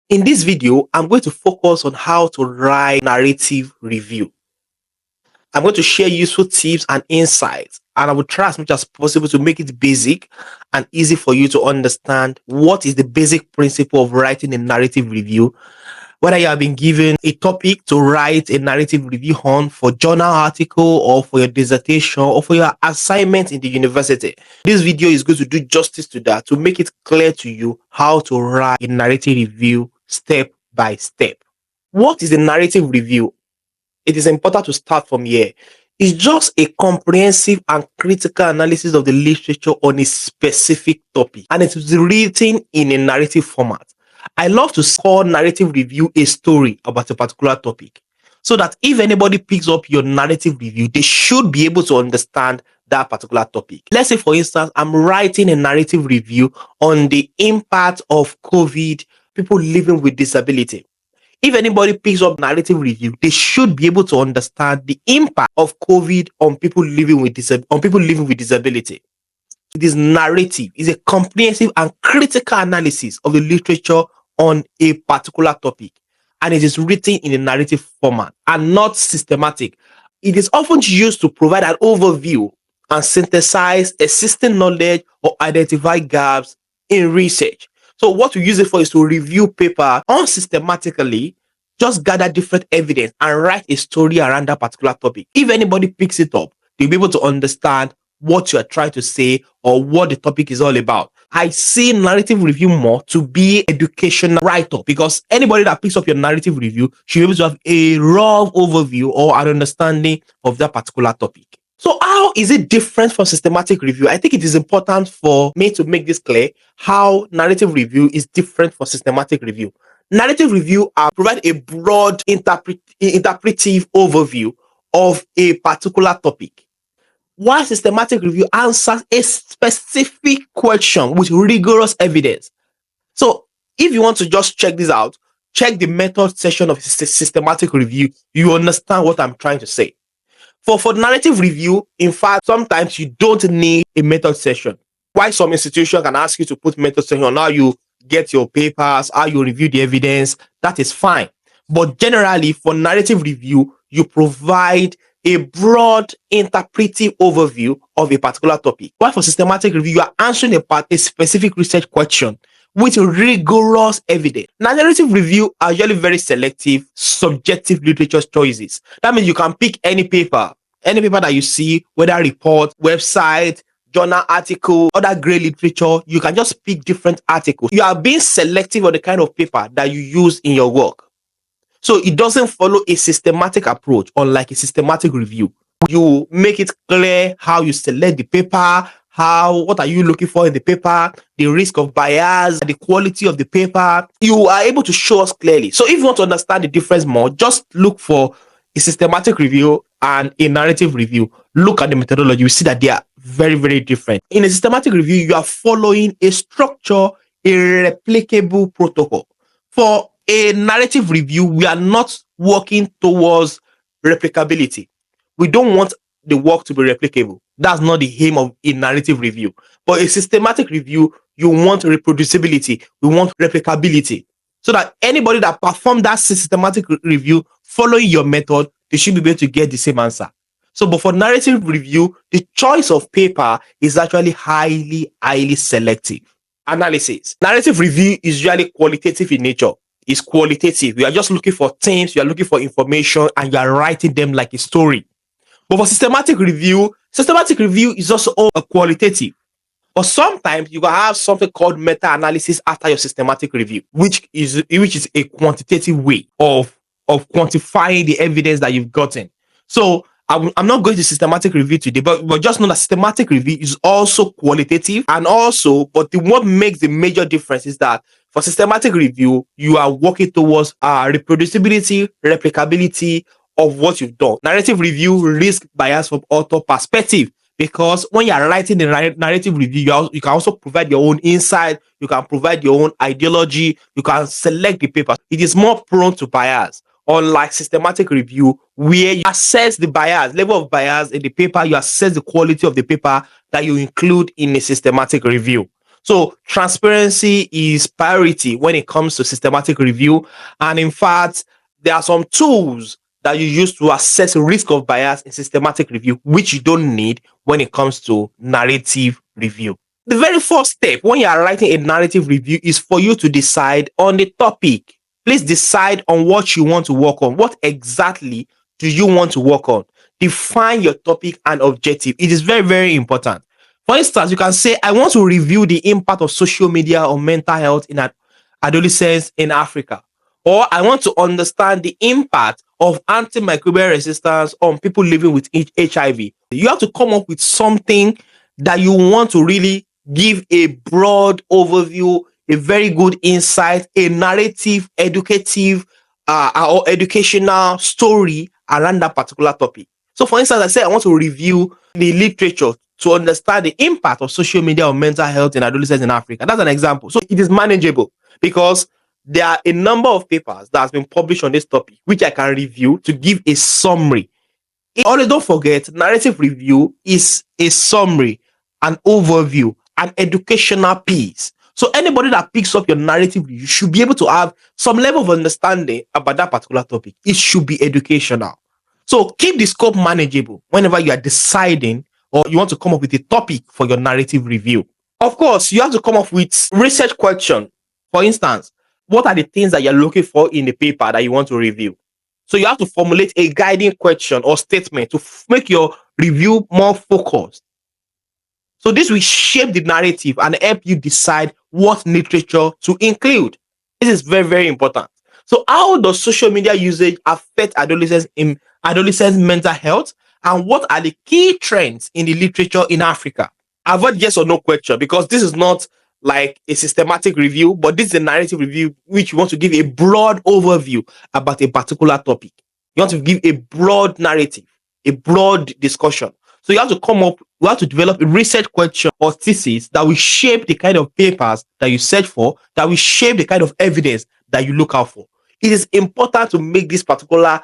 In this video, I'm going to focus on how to write narrative review. I'm going to share useful tips and insights, and I will try as much as possible to make it basic and easy for you to understand what is the basic principle of writing a narrative review. Whether you have been given a topic to write a narrative review on for journal article or for your dissertation or for your assignment in the university, this video is going to do justice to that, to make it clear to you how to write a narrative review step by step. What is a narrative review? It is important to start from here. It's just a comprehensive and critical analysis of the literature on a specific topic, and it is written in a narrative format. I love to call narrative review a story about a particular topic, so that if anybody picks up your narrative review, they should be able to understand that particular topic. Let's say, for instance, I'm writing a narrative review on the impact of COVID, people living with disability. If anybody picks up narrative review, they should be able to understand the impact of COVID on people living with disability. It is narrative. It's a comprehensive and critical analysis of the literature on a particular topic, and it is written in a narrative format and not systematic. It is often used to provide an overview and synthesize existing knowledge or identify gaps in research. So what we use it for is to review paper unsystematically, just gather different evidence and write a story around that particular topic. If anybody picks it up, they'll be able to understand what you are trying to say or what the topic is all about. I see narrative review more to be educational write-up, because anybody that picks up your narrative review should be able to have a raw overview or an understanding of that particular topic. So how is it different from systematic review? I think it is important for me to make this clear, how narrative review is different from systematic review. Narrative review provide a broad interpretive overview of a particular topic, while systematic review answers a specific question with rigorous evidence. So if you want to just check this out, check the method section of systematic review. You understand what I'm trying to say. For narrative review, in fact, sometimes you don't need a method section. Why some institution can ask you to put method section on how you get your papers, how you review the evidence, that is fine. But generally, for narrative review, you provide a broad interpretive overview of a particular topic. While for systematic review, you are answering a specific research question with rigorous evidence. Now, narrative review are usually very selective, subjective literature choices. That means you can pick any paper that you see, whether report, website, journal article, other great literature. You can just pick different articles. You are being selective on the kind of paper that you use in your work. So it doesn't follow a systematic approach, unlike a systematic review. You make it clear how you select the paper, what are you looking for in the paper, the risk of bias, the quality of the paper. You are able to show us clearly. So if you want to understand the difference more, just look for a systematic review and a narrative review. Look at the methodology. You see that they are very, very different. In a systematic review, you are following a structure, a replicable protocol. For a narrative review, we are not working towards replicability. We don't want the work to be replicable. That's not the aim of a narrative review. But a systematic review, you want reproducibility. We want replicability. So that anybody that performed that systematic review following your method, they should be able to get the same answer. So, but for narrative review, the choice of paper is actually highly, highly selective. Analysis. Narrative review is usually qualitative in nature. It's qualitative. You are just looking for themes, you are looking for information, and you are writing them like a story. But for systematic review is also a qualitative. But sometimes you can have something called meta-analysis after your systematic review, which is a quantitative way of quantifying the evidence that you've gotten. So I'm not going to systematic review today, but just know that systematic review is also qualitative, and also, but what makes the major difference is that for systematic review, you are working towards reproducibility, replicability of what you've done. Narrative review risk bias from author perspective, because when you are writing the narrative review, you can also provide your own insight, you can provide your own ideology, you can select the paper. It is more prone to bias, unlike systematic review, where you assess the bias, level of bias in the paper, you assess the quality of the paper that you include in a systematic review. So transparency is priority when it comes to systematic review. And in fact, there are some tools that you use to assess risk of bias in systematic review, which you don't need when it comes to narrative review. The very first step when you are writing a narrative review is for you to decide on the topic. Please decide on what you want to work on. What exactly do you want to work on? Define your topic and objective. It is very, very important. For instance, you can say, I want to review the impact of social media on mental health in adolescents in Africa. Or I want to understand the impact of antimicrobial resistance on people living with HIV. You have to come up with something that you want to really give a broad overview, a very good insight, a narrative, educative, or educational story around that particular topic. So, for instance, I said I want to review the literature to understand the impact of social media on mental health in adolescents in Africa. That's an example. So, it is manageable because there are a number of papers that has been published on this topic, which I can review to give a summary. Only don't forget, narrative review is a summary, an overview, an educational piece. So anybody that picks up your narrative review should be able to have some level of understanding about that particular topic. It should be educational. So keep the scope manageable whenever you are deciding or you want to come up with a topic for your narrative review. Of course, you have to come up with research question. For instance, what are the things that you're looking for in the paper that you want to review? So you have to formulate a guiding question or statement to make your review more focused. So this will shape the narrative and help you decide what literature to include. This is very, very important. So how does social media usage affect adolescents in adolescents' mental health? And what are the key trends in the literature in Africa? Avoid yes or no question because this is not like a systematic review, but this is a narrative review which you want to give a broad overview about a particular topic. You want to give a broad narrative, a broad discussion. So you have to develop a research question or thesis that will shape the kind of papers that you search for, that will shape the kind of evidence that you look out for. It is important to make this particular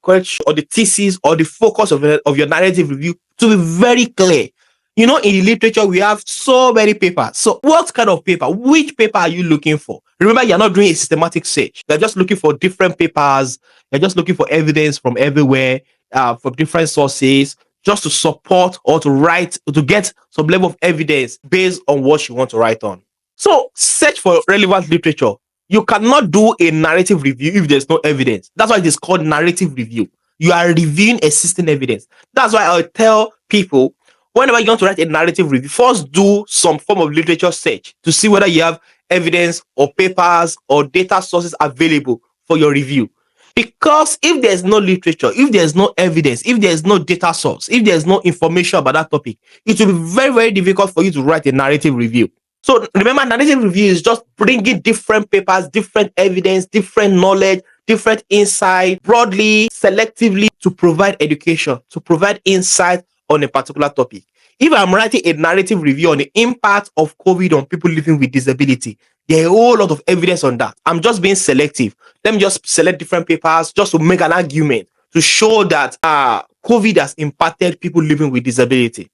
question or the thesis or the focus of your narrative review to be very clear. You know, in the literature, we have so many papers. So what kind of paper? Which paper are you looking for? Remember, you're not doing a systematic search. You're just looking for different papers. You're just looking for evidence from everywhere, from different sources, just to support or to get some level of evidence based on what you want to write on. So search for relevant literature. You cannot do a narrative review if there's no evidence. That's why it is called narrative review. You are reviewing existing evidence. That's why I tell people, whenever you want to write a narrative review, first do some form of literature search to see whether you have evidence or papers or data sources available for your review. Because if there's no literature, if there's no evidence, if there's no data source, if there's no information about that topic, it will be very, very difficult for you to write a narrative review. So remember, narrative review is just bringing different papers, different evidence, different knowledge, different insight, broadly, selectively, to provide education, to provide insight on a particular topic. If I'm writing a narrative review on the impact of COVID on people living with disability, there are a whole lot of evidence on that. I'm just being selective. Let me just select different papers just to make an argument to show that COVID has impacted people living with disability.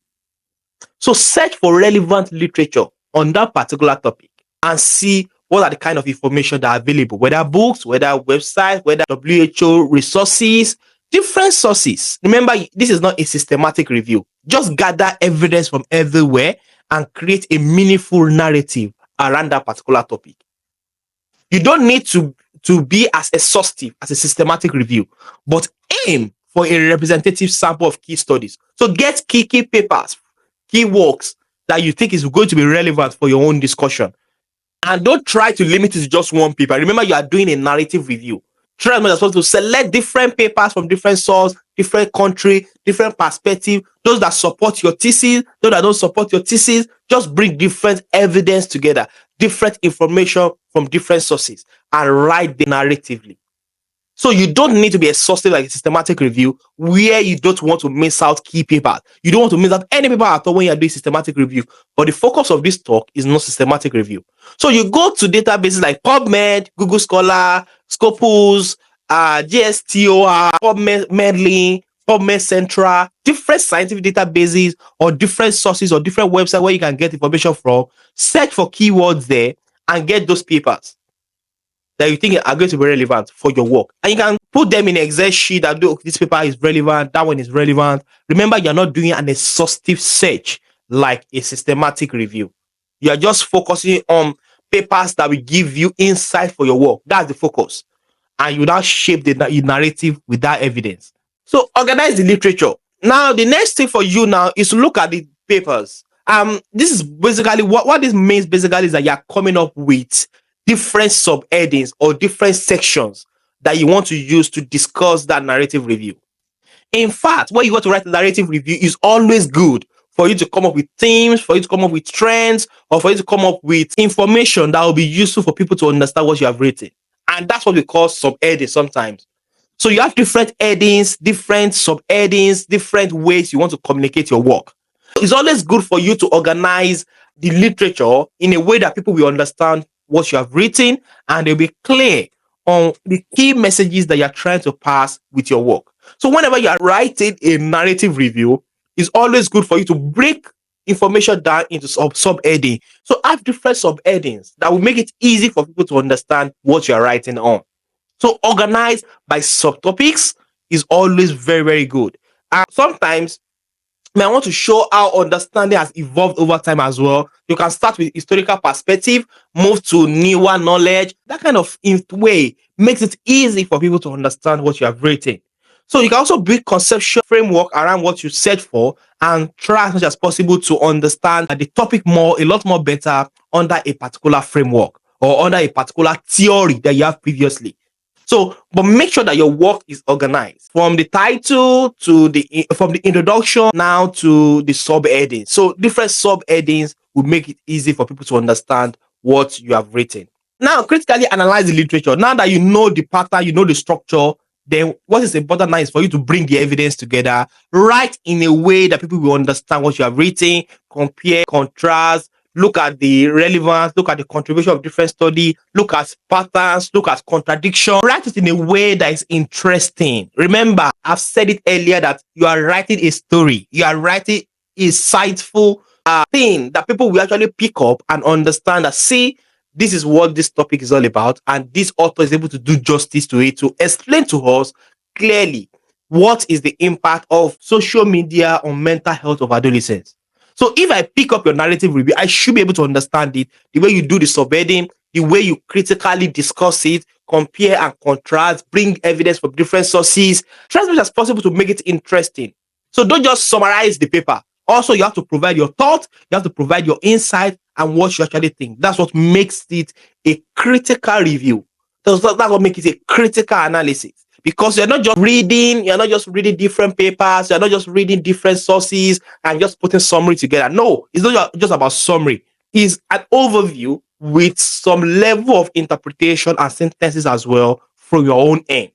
So search for relevant literature on that particular topic and see what are the kind of information that are available, whether books, whether websites, whether WHO resources, different sources. Remember, this is not a systematic review. Just gather evidence from everywhere and create a meaningful narrative around that particular topic. You don't need to be as exhaustive as a systematic review, but aim for a representative sample of key studies. So get key papers, key works that you think is going to be relevant for your own discussion. And don't try to limit it to just one paper. Remember, you are doing a narrative review. Try as much as possible to select different papers from different sources, different country, different perspective, those that support your thesis, those that don't support your thesis. Just bring different evidence together, different information from different sources, and write them narratively. So you don't need to be exhaustive like a systematic review where you don't want to miss out key papers. You don't want to miss out any paper at all when you're doing systematic review. But the focus of this talk is not systematic review. So you go to databases like PubMed, Google Scholar, Scopus, GSTOR, PubMed, Medley, PubMed Central, different scientific databases or different sources or different websites where you can get information from. Search for keywords there and get those papers that you think are going to be relevant for your work. And you can put them in an Excel sheet and do, okay, this paper is relevant, that one is relevant. Remember, you're not doing an exhaustive search like a systematic review. You are just focusing on papers that will give you insight for your work. That's the focus. And you now shape the narrative with that evidence. So organize the literature. Now, the next thing for you now is to look at the papers. This is basically what this means basically is that you're coming up with different subheadings or different sections that you want to use to discuss that narrative review. In fact, when you go to write a narrative review, is always good for you to come up with themes, for you to come up with trends, or for you to come up with information that will be useful for people to understand what you have written. And that's what we call subheadings sometimes. So you have different headings, different subheadings, different ways you want to communicate your work. It's always good for you to organize the literature in a way that people will understand what you have written and they'll be clear on the key messages that you're trying to pass with your work. So whenever you're writing a narrative review, it's always good for you to break information down into subheading. So have different subheadings that will make it easy for people to understand what you're writing on. So organize by subtopics is always very, very good. And sometimes I want to show how understanding has evolved over time as well. You can start with historical perspective, move to newer knowledge. That kind of way makes it easy for people to understand what you have written. So you can also build conceptual framework around what you search for and try as much as possible to understand the topic a lot more better under a particular framework or under a particular theory that you have previously. So, but make sure that your work is organized from the title to from the introduction now to the subheadings. So different subheadings will make it easy for people to understand what you have written. Now, critically analyze the literature. Now that you know the pattern, you know the structure, then what is important now is for you to bring the evidence together, write in a way that people will understand what you have written, compare, contrast, look at the relevance, look at the contribution of different study, look at patterns, look at contradiction. Write it in a way that is interesting. Remember, I've said it earlier that you are writing a story. You are writing a insightful thing that people will actually pick up and understand that, see, this is what this topic is all about. And this author is able to do justice to it, to explain to us clearly what is the impact of social media on mental health of adolescents. So if I pick up your narrative review, I should be able to understand it, the way you do the subheading, the way you critically discuss it, compare and contrast, bring evidence from different sources. Try as much as possible to make it interesting. So don't just summarize the paper. Also, you have to provide your thought, you have to provide your insight and what you actually think. That's what makes it a critical review. That's what makes it a critical analysis. Because you're not just reading different papers, you're not just reading different sources and just putting summary together. No, it's not just about summary. It's an overview with some level of interpretation and synthesis as well from your own end.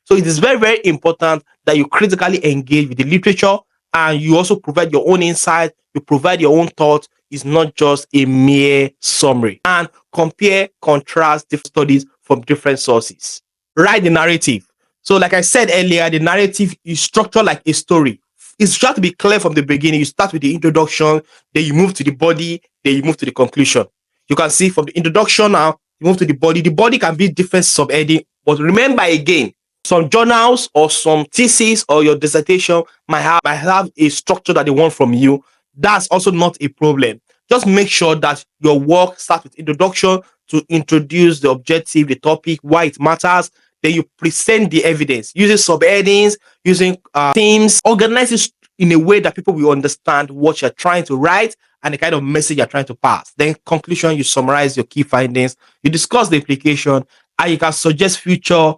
So it is very, very important that you critically engage with the literature and you also provide your own insight, you provide your own thoughts. It's not just a mere summary. And compare, contrast different studies from different sources. Write the narrative. So like I said earlier, the narrative is structured like a story. It's just to be clear from the beginning. You start with the introduction, then you move to the body, then you move to the conclusion. You can see from the introduction now, you move to the body. The body can be different subheading, but remember again, some journals or some thesis or your dissertation might have a structure that they want from you. That's also not a problem. Just make sure that your work starts with introduction to introduce the objective, the topic, why it matters. Then you present the evidence using subheadings, using themes. Organize it in a way that people will understand what you're trying to write and the kind of message you're trying to pass. Then conclusion, you summarize your key findings, you discuss the implication, and you can suggest future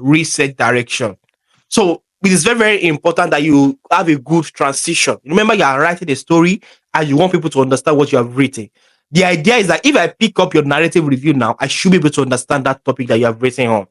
research direction. So it is very, very important that you have a good transition. Remember, you are writing a story and you want people to understand what you have written. The idea is that if I pick up your narrative review now, I should be able to understand that topic that you have written on.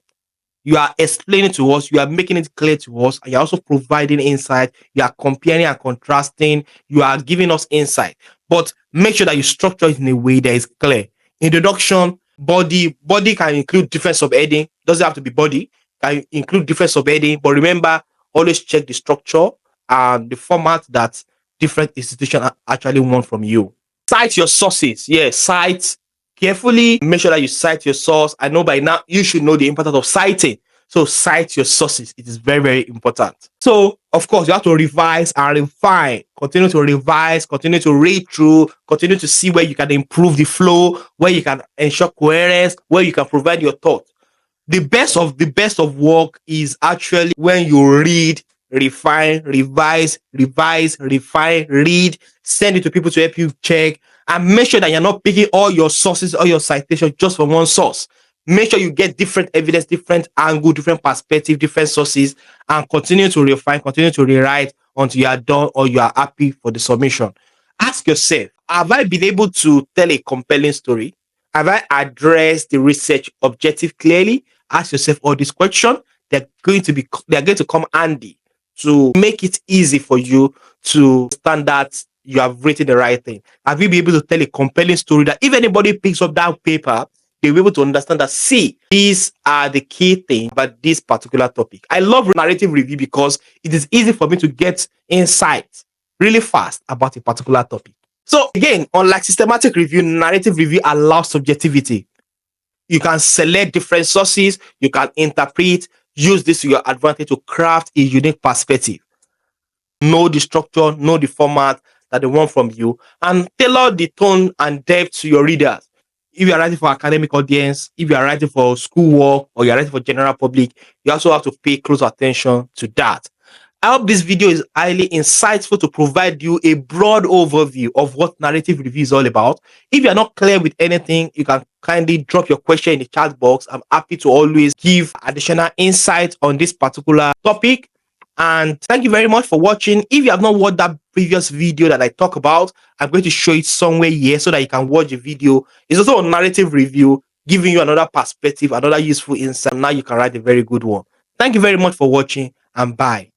You are explaining to us, you are making it clear to us, and you're also providing insight, you are comparing and contrasting, you are giving us insight. But make sure that you structure it in a way that is clear. Introduction, body can include different subheading, doesn't have to be body, can include different subheading, but remember, always check the structure and the format that different institutions actually want from you. Cite your sources. Yes, cite carefully. Make sure that you cite your source. I know by now you should know the importance of citing. So cite your sources. It is very, very important. So, of course, you have to revise and refine. Continue to revise, continue to read through, continue to see where you can improve the flow, where you can ensure coherence, where you can provide your thought. The best of work is actually when you read, refine, revise, refine, read, send it to people to help you check, and make sure that you're not picking all your sources, all your citations just from one source. Make sure you get different evidence, different angle, different perspective, different sources, and continue to refine, continue to rewrite until you are done or you are happy for the submission. Ask yourself, have I been able to tell a compelling story? Have I addressed the research objective clearly? Ask yourself all these questions. They're going to come handy to make it easy for you to stand that you have written the right thing. Have you been able to tell a compelling story that if anybody picks up that paper, they'll be able to understand that, see, these are the key things about this particular topic. I love narrative review because it is easy for me to get insights really fast about a particular topic. So again, unlike systematic review, narrative review allows subjectivity. You can select different sources, you can interpret, use this to your advantage to craft a unique perspective. Know the structure, know the format that they want from you, and tailor the tone and depth to your readers. If you are writing for academic audience, if you are writing for schoolwork, or you are writing for general public, you also have to pay close attention to that. I hope this video is highly insightful to provide you a broad overview of what narrative review is all about. If you are not clear with anything, you can kindly drop your question in the chat box. I'm happy to always give additional insight on this particular topic. And thank you very much for watching. If you have not watched that previous video that I talk about, I'm going to show it somewhere here so that you can watch the video. It's also a narrative review, giving you another perspective, another useful insight. Now you can write a very good one. Thank you very much for watching, and bye.